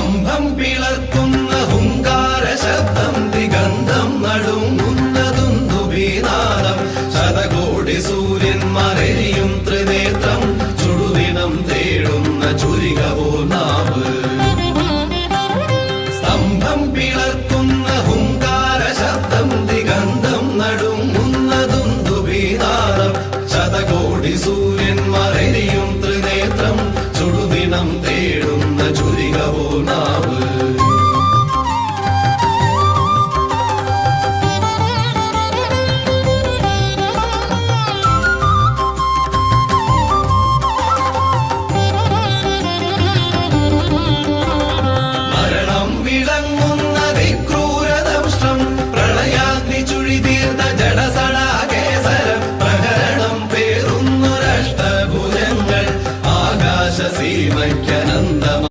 സ്തംഭം പിളർക്കുന്ന ഹുങ്കാര ശബ്ദം ദിഗന്ധം നടുങ്ങുന്നതുന്ദുഭീനാദം ശതകോടി സൂര്യന്മാരെരിയും ത്രിനേത്രം ചുടുദിനം തേടുന്ന ചുരികവോ നാവ് സ്തംഭം പിളർക്കുന്ന ഹുങ്കാര ശബ്ദം ദിഗന്ധം നടുങ്ങുന്നതുന്ദുഭീനാദം ശതകോടി സൂര്യന്മാരെരിയും ത്രിനേത്രം ചുടുദിനം തേടുന്ന ചുരികവോ നാവ് മരണം വിളങ്ങുന്ന